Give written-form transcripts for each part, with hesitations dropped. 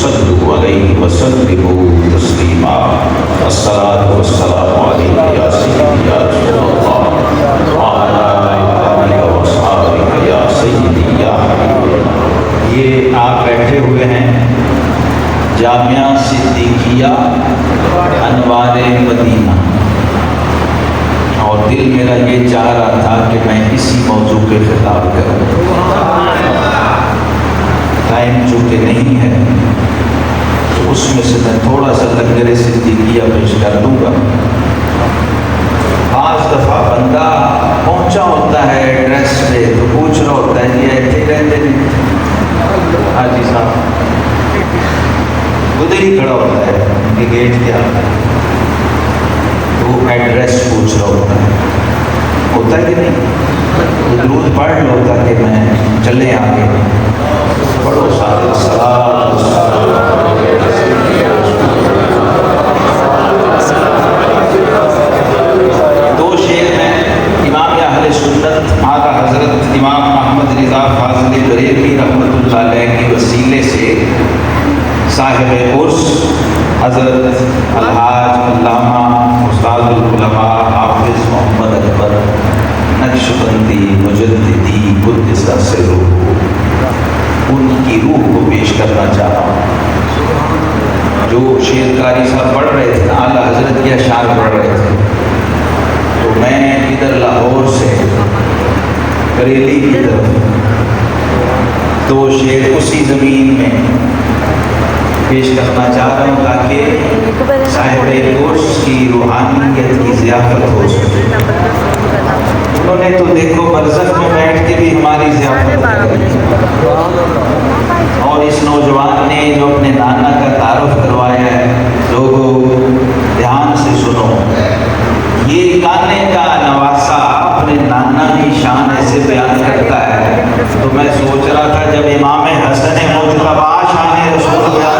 فصلوا علیہ وسلموا تسلیما الصلاۃ والسلام علیک یا سیدی یا رسول اللہ وعلی آلک واصحابک یا سیدی یا حبیب اللہ۔ یہ آپ بیٹھے ہوئے ہیں جامعہ صدیقیہ انوار مدینہ، اور دل میرا یہ چاہ رہا تھا کہ میں اسی موضوع پہ خطاب کروں۔ ٹائم چونکہ نہیں ہے تو اس میں سے میں تھوڑا سا لنگر صدیقیہ پیش کر دوں گا۔ بعض دفعہ بندہ پہنچا ہوتا ہے ایڈریس پہ تو پوچھ رہا ہوتا ہے یہ ایسے رہتے نہیں، حاجی صاحب ادھر ہی کھڑا ہوتا ہے کہ گیٹ کیا تو وہ ایڈریس پوچھ رہا ہوتا ہے کہ نہیں؟ درود پڑھ لو تاکہ میں چلے آگے پڑھو سارے دو شعر میں امام اہل سنت اعلیٰ حضرت امام احمد رضا فاضل بریلوی رحمۃ اللہ علیہ کے وسیلے سے صاحب عرس حضرت الحاج علامہ استاد العلماء حافظ محمد اکبر نقشبندی مجددی قدس سرہ ان کی روح کو پیش کرنا چاہ رہا ہوں۔ جو شعر قاری صاحب پڑھ رہے تھے اعلیٰ حضرت کے اشعار پڑھ رہے تھے تو میں ادھر لاہور سے بریلی کی طرف دو شعر اسی زمین میں پیش کرنا چاہ رہا ہوں تاکہ صاحب عرس کی روحانیت کی ضیافت ہو سکے۔ انہوں نے تو دیکھو برزخ میں بیٹھ کے بھی ہماری ضیافت کی، اور اس نوجوان نے جو اپنے نانا کا تعارف کروایا ہے، لوگوں دھیان سے سنو، یہ کانے کا نواسا اپنے نانا کی شان ایسے بیان کرتا ہے تو میں سوچ رہا تھا جب امام حسن مجتبی شان رسول اللہ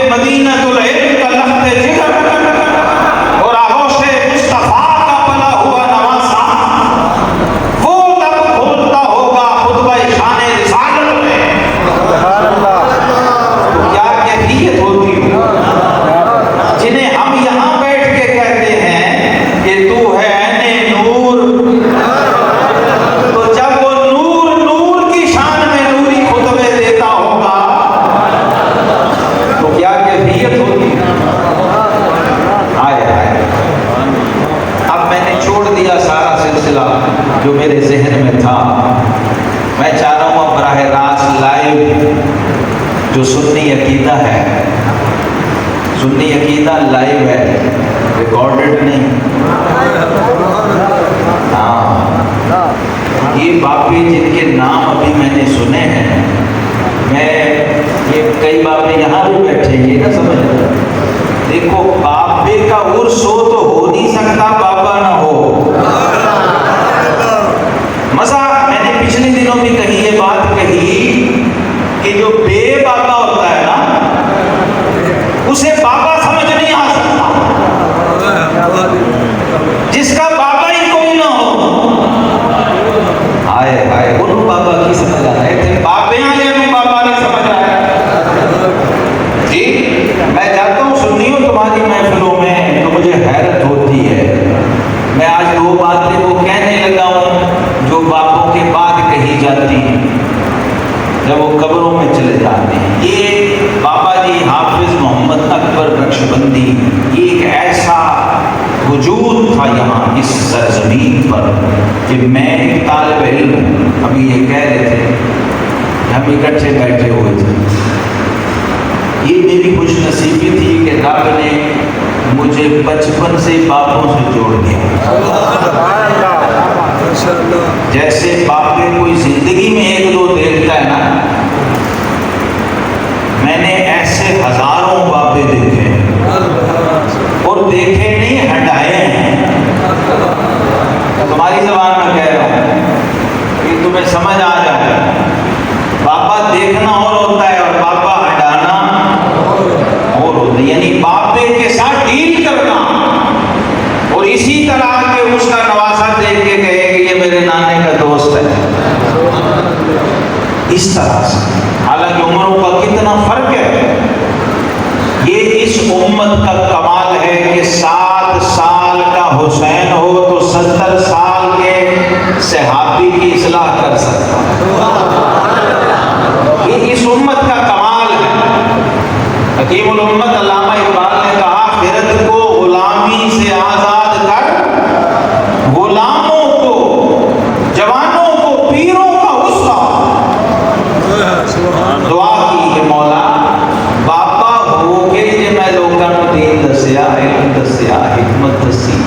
مدینہ العلم کا لخت جگر اور آغوش مصطفیٰ کا بنا ہوا نواسا وہ تب کھولتا ہوگا خطبہ شان رسالت میں تو کیا کیفیت ہوتی ہو جنہیں ہم یہاں بیٹھ کے کہتے ہیں کہ تو ہے عین نور، تو جب وہ نور نور کی شان میں نوری خطبے دیتا ہوگا تو کیا کیفیت ہوتی ہے۔ آئے اب میں نے چھوڑ دیا سارا سلسلہ جو میرے ذہن میں تھا، میں چاہ رہا ہوں اب براہ راست لائیو جو سنی عقیدہ ہے، سنی عقیدہ لائیو ہے، ریکارڈڈ نہیں۔ ہاں یہ باپی جن کے نام ابھی میں نے سنے ہیں، میں یہ کئی بابے یہاں بھی بیٹھے یہ نہ سمجھ، دیکھو بابے کا عرس ہو تو ہو نہیں سکتا بابا نہ ہو۔ مزہ میں نے پچھلے دنوں بھی کہی یہ بات کہی کہ جو بے بابا ہوتا ہے نا اسے بابا سمجھ نہیں آ سکتا، جس کا بابا ہی کوئی نہ ہو۔ آئے آئے انہوں بابا کی سمجھ آ رہے تھے، بابے آئے انہوں بابا نہیں سمجھ آ رہے۔ جی میں جاتا ہوں سنیوں تمہاری محفلوں میں تو مجھے حیرت ہوتی ہے، میں آج دو باتیں وہ کہنے لگا ہوں جو باپوں کے بعد کہی جاتی ہیں جب وہ قبروں میں چلے جاتے ہیں۔ یہ بابا جی حافظ محمد اکبر نقشبندی یہ ایک ایسا وجود تھا یہاں اس سرزمین پر کہ میں ایک طالب علم ہوں، ابھی یہ کہہ رہے تھے ہم اکٹھے بیٹھے ہوئے تھے، یہ میری خوش نصیبی تھی کہ رب نے مجھے بچپن سے باپوں سے جوڑ دیا۔ جیسے باپ کوئی زندگی میں ایک دو دیکھتا ہے نا، میں نے ایسے ہزاروں بابے دیکھے اور دیکھے نہیں ہٹائے ہیں۔ تمہاری زبان میں کہہ رہا ہوں کہ تمہیں سمجھ آ جائے، بابا دیکھنا اور ہوتا ہے اور بابا ہٹانا اور ہوتا ہے، یعنی بابے کے ساتھ ڈیل کرنا اور اسی طرح کے اس کا نواسا دیکھ کے کہے کہ یہ میرے اس طرح سے، حالانکہ عمروں کا کتنا فرق ہے. یہ اس امت کا کمال ہے کہ 7 سال کا حسین ہو تو 70 سال کے صحابی کی اصلاح کر سکتا. یہ اس امت کا کمال ہے. حکیم الامت علامہ اقبال نے کہا خرد کو غلامی سے آزاد کر، غلاموں کو، جوانوں کو پیروں کا استاد. دعا کی کہ مولا باپا ہو کے جے میں لوگوں کو دین دسیا، علم دسیا، حکمت دسی.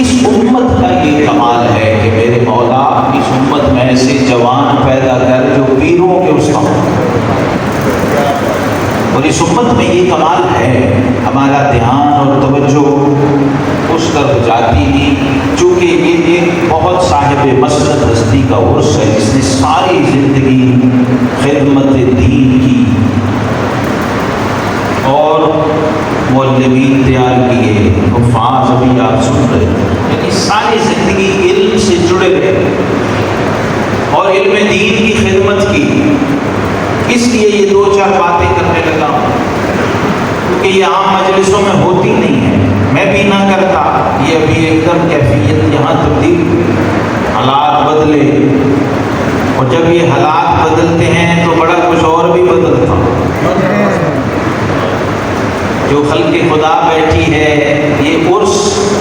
اس امت کا یہ کمال ہے کہ میرے مولا اس امت میں ایسے جوان پیدا کر جو پیروں کے استاد. اور اس امت میں یہ کمال ہے، ہمارا دھیان اور توجہ اس طرف جاتی نہیں، چونکہ یہ ایک بہت صاحب مسلک ہستی کا عرص ہے جس نے ساری زندگی خدمت دین کی اور معلمین تیار کیے، حفاظ ابھی آپ سن رہے ہیں، یعنی ساری زندگی علم سے جڑے رہے اور علم دین کی خدمت کی. اس لیے یہ 2-4 باتیں کرنے لگا کیونکہ یہ عام مجلسوں میں ہوتی نہیں ہے، میں بھی نہ کرتا. یہ ابھی ایک دم کیفیت یہاں تبدیل، حالات بدلے، اور جب یہ حالات بدلتے ہیں تو بڑا کچھ اور بھی بدلتا. جو خلق خدا بیٹھی ہے، یہ عرس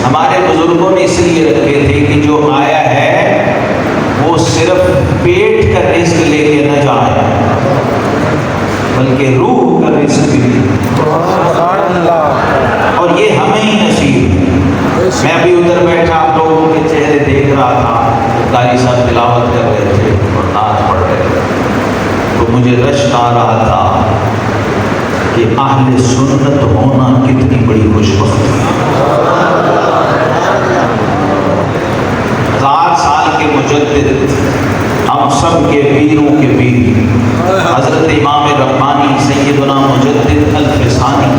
ہمارے بزرگوں نے اس لیے رکھے تھے کہ جو آیا ہے وہ صرف پیٹ کا رزق لے کے نہ جائے بلکہ روح کا رزق بھی. اور یہ ہمیں ہی نصیب. میں بھی ادھر بیٹھا آپ لوگوں کے چہرے دیکھ رہا تھا، قاری صاحب تلاوت کر رہے تھے اور نعت پڑھ رہے تھے، تو مجھے رشک آ رہا تھا کہ اہل سنت ہونا کتنی بڑی خوش بختی ہے. 1000 سال کے مجدد، ہم سب کے پیروں کے پیر حضرت امام ربانی سیدنا مجدد الفسانی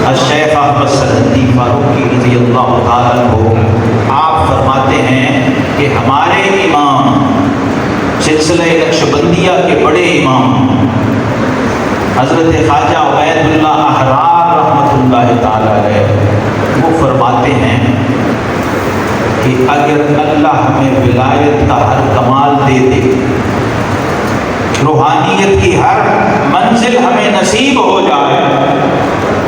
الشیخ احمد سرہندی فاروقی رضی اللہ تعالیٰ عنہ، آپ فرماتے ہیں کہ ہمارے امام سلسلہ نقشبندیہ کے بڑے امام حضرت خواجہ عبید اللہ احرار رحمۃ اللہ تعالیٰ علیہ، وہ فرماتے ہیں کہ اگر اللہ ہمیں ولایت کا ہر کمال دے دے، روحانیت کی ہر منزل ہمیں نصیب ہو جائے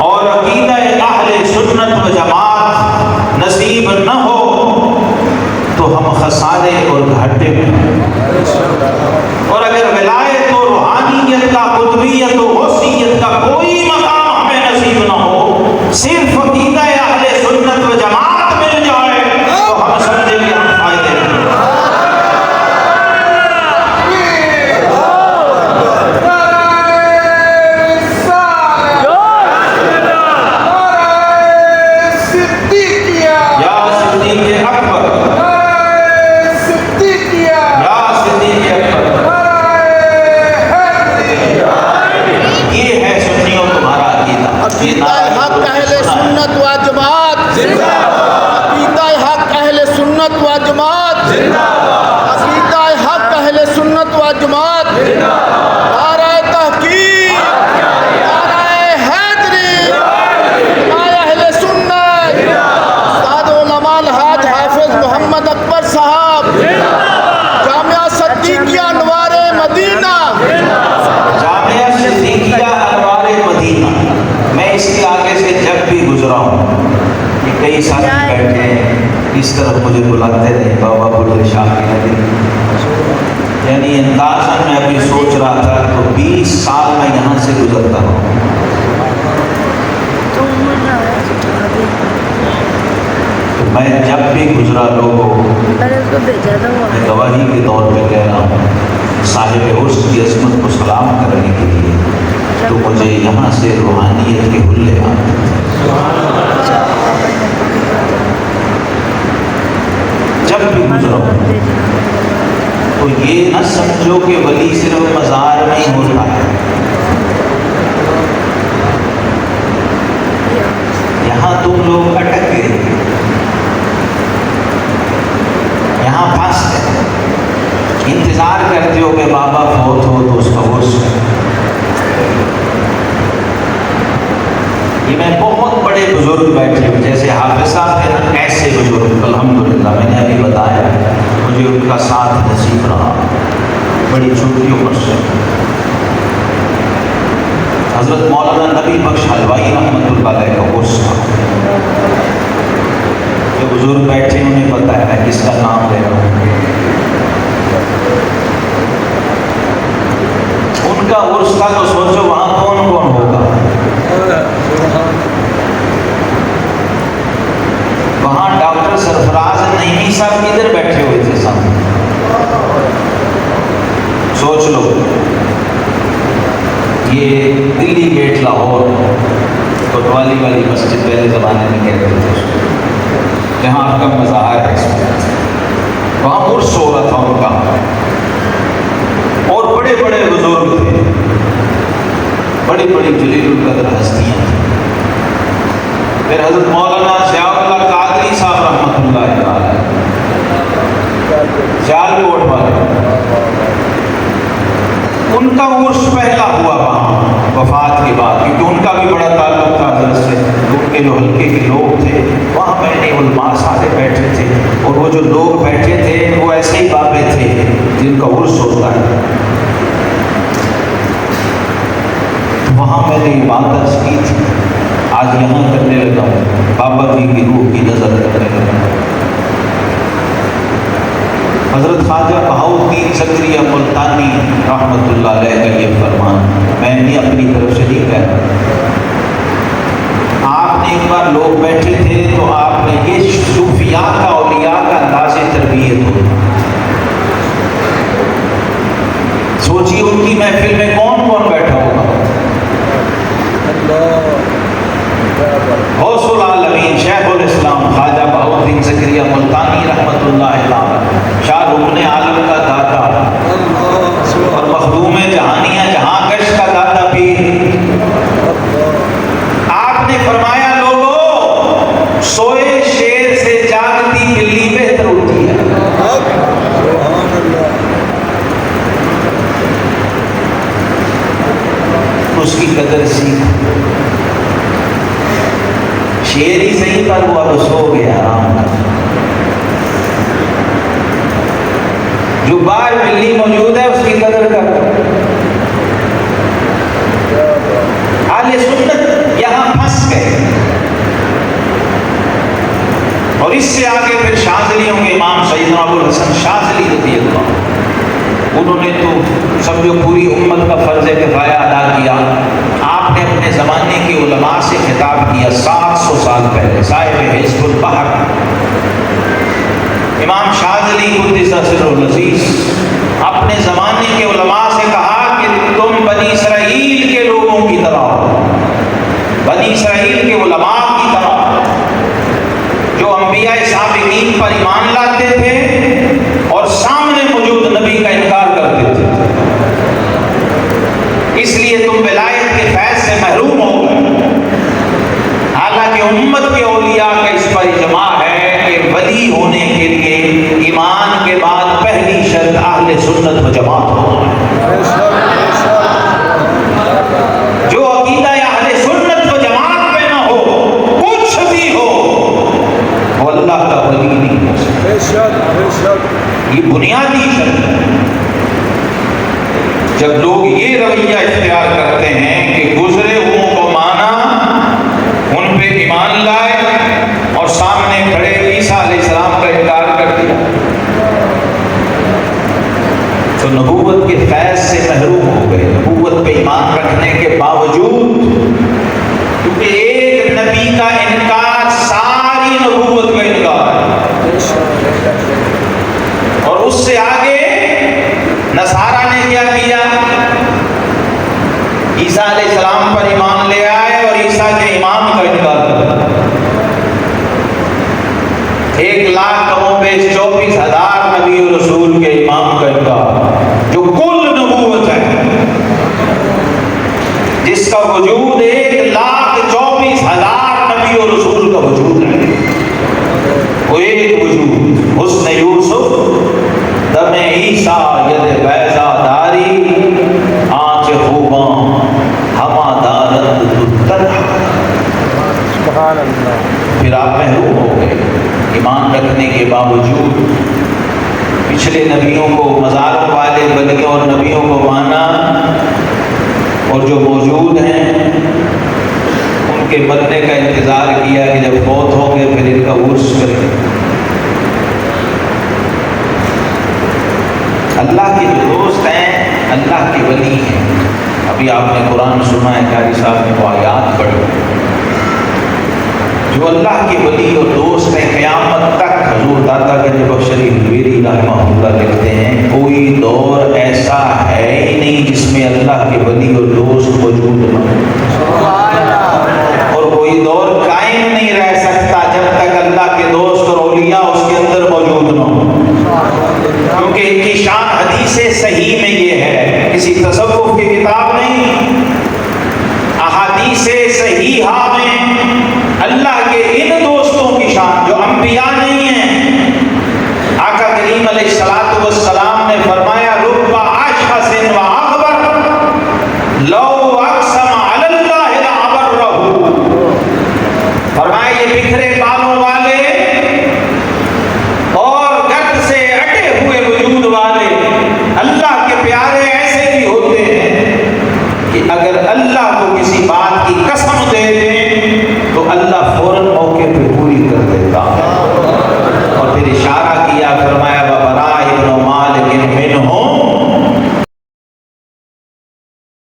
اور عقیدہ اہل سنت و جماعت نصیب نہ ہو تو ہم خسارے اور گھاٹے میں. اور اگر ولایت و روحانیت کا، قطبیت و غوثیت کا کوئی مقام ہمیں نصیب نہ ہو، صرف عقیدہ اہل سنت و جماعت مل جائے تو ہم سمجھیں گے ہم فائدے میں. کئی ساتھی بیٹھے ہیں اس طرف مجھے بلاتے رہے بابا بلے شاہ کی ندی، یعنی اندازاً میں ابھی سوچ رہا تھا تو 20 سال میں یہاں سے گزرتا ہوں. تو میں جب بھی گزرا لوگوں میں گواہی کے طور پہ کہہ رہا ہوں، صاحب عرس کی عظمت کو سلام کرنے کے لیے تو مجھے یہاں سے روحانیت کے حلے آتے تھے. جب بھی گزرا تو یہ نہ سمجھو کہ ولی صرف مزار میں ہی ہوتا ہے. یہاں تم لوگ اٹک گئے، یہاں پھنس گئے. ساتھ نصیب رہا، بڑی چھوٹی عمر سے۔ حضرت مولانا نبی بخش حلوائی رحمۃ اللہ علیہ کا عرس تھا۔ جو بزرگ بیٹھے انہیں پتہ ہے میں کس کا نام لے رہا ہوں۔ ان کا عرس تھا تو سوچو وہاں کون کون ہوگا۔ وہاں ڈاکٹر سرفراز نعیمی صاحب ادھر بیٹھے ہوئے تھے سامنے، سوچ لو۔ یہ دلی گیٹ لاہور کوتوالی والی مسجد پہلے زمانے میں کہتے تھے اس کو، جہاں آپ کا مظاہر ہے اس وقت، وہاں عرس ہو رہا تھا ان کا، اور بڑے بڑے بزرگ تھے، بڑی بڑی جلیل القدر ہستیاں تھیں۔ پھر حضرت مولانا ضیاء اللہ قادری صاحب رحمۃ اللہ علیہ سیال کوٹ والے، ان کا عرس پہلا ہوا وہاں وفات کے بعد، کیونکہ ان کا بھی بڑا تعلق تھا حضرت سے۔ ان کے جو حلقے کے لوگ تھے وہاں بیٹھے علماء سارے بیٹھے تھے، اور وہ جو لوگ بیٹھے تھے وہ ایسے ہی بابے تھے جن کا عرس ہوتا ہے۔ وہاں میں نے عبادت کی تھی، آج یہاں کرنے لگا ہوں، بابا جی کی روح کی نظر کرنے لگا ہوں۔ حضرت خواجہ بہاؤالدین زکریا ملتانی رحمۃ اللہ علیہ کا یہ فرمان، میں نے اپنی طرف سے نہیں کہہ رہا۔ آپ نے ایک بار لوگ بیٹھے تھے تو آپ نے یہ صوفیاء کا اولیاء کا انداز تربیت ہو، سوچیے ان کی محفل میں کون کون بیٹھا ہوگا۔ غوث العالمین شیخ الاسلام خواجہ بہاؤالدین زکریا ملتانی رحمۃ اللہ علیہ، شاہ رکن عالم کا داتا اور مخدوم جہانیہ جہاں گش کا داتا پیر۔ آپ نے فرمایا لوگوں، سوئے شیر سے جاگتی بلی بہتر ہوتی ہے۔ اس کی قدر سیکھ، شیر ہی صحیح پر ہوا تو سو گیا آرام کر۔ جو باہر بلی موجود ہے اس کی قدر کر۔ اہل سنت یہاں پھنس گئے، اور اس سے آگے پھر شاذلیوں کے امام سیدنا ابو الحسن شاذلی رضی اللہ، انہوں نے تو سمجھو پوری امت کا فرض کفایہ ادا کیا۔ آپ نے اپنے زمانے کے علماء سے خطاب کیا 700 سال پہلے، صاحب حزب البحر امام شاذلی قدس سرہ العزیز اپنے زمانے کے علماء سے کہا کہ تم بنی اسرائیل کے لوگوں کی طرح ہو، بنی اسرائیل کے علماء کی طرح، جو انبیاء سابقین پر ایمان لاتے تھے اور سامنے موجود نبی کا انکار کرتے تھے، اس لیے تم ولایت کے فیض سے محروم ہو گئے۔ حالانکہ امت کے اولیاء کا اس پر اجماع ہے کہ ولی ہونے کے لیے ایمان کے بعد پہلی شرط اہل سنت و جماعت ہونا ہے۔ جو عقیدہ اہل سنت و جماعت پہ نہ ہو، کچھ بھی ہو، وہ اللہ کا ولی نہیں ہو سکتا۔ یہ بنیادی شرط ہے۔ جب لوگ یہ رویہ اختیار کرتے ہیں کہ گزرے ہوں کو مانا، ان پہ ایمان لائے، اور سامنے کھڑے عیسیٰ علیہ السلام کا انکار کر دیا، تو نبوت کے فیض سے محروم ہو گئے۔ نبوت پہ ایمان رکھنے کے باوجود، کیونکہ ایک نبی کا انکار ساری نبوت کا انکار ہے۔ اور اس سے آگے نصارہ نے کیا کیا؟ عیسیٰ علیہ السلام پر ایمان لے آئے اور عیسیٰ کے امام کا انکار کر دیا۔ 1,34,000 نبی و رسول کے امام کا انکار، جو کل نبوت ہے، جس کا وجود 1,24,000 نبی و رسول کا وجود ہے، وہ ایک وجود حسن یوسف دم عیسیٰ ید بیضا داری آنچ خوباں ہما دارند تنہا۔ سبحان اللہ۔ پھر آپ محروم ہو گئے ایمان رکھنے کے باوجود۔ پچھلے نبیوں کو، مزاروں والے ولیوں اور نبیوں کو مانا، اور جو موجود ہیں ان کے مرنے کا انتظار کیا کہ جب فوت ہوں گے پھر ان کا عرس کریں۔ اللہ کے جو دوست ہیں اللہ کے ولی ہیں۔ ابھی آپ نے قرآن سنا ہے، قاری صاحب نے وہ آیات پڑھی، جو اللہ کے ولی اور دوست ہیں قیامت تک۔ حضور داتا گنج بخش علی حویری رحمہ اللہ لکھتے ہیں کوئی دور ایسا ہے ہی نہیں جس میں اللہ کے ولی اور دوست موجود نہ ہو، اور کوئی دور قائم نہیں رہ سکتا جب تک اللہ کے دوست اور اولیاء اس کے اندر موجود نہ ہو، کیونکہ ان کی شان حدیث صحیح میں یہ ہے، کسی تصوف کی کتاب نہیں، احادیث صحیحہ میں اللہ کے ان دوستوں کی شان جو انبیاء نہیں ہیں۔ آقا کریم علیہ الصلوۃ والسلام نے فرمایا رب اشخص و اکبر لو اقسم علی اللہ لابرہ، فرمایا یہ بکھرے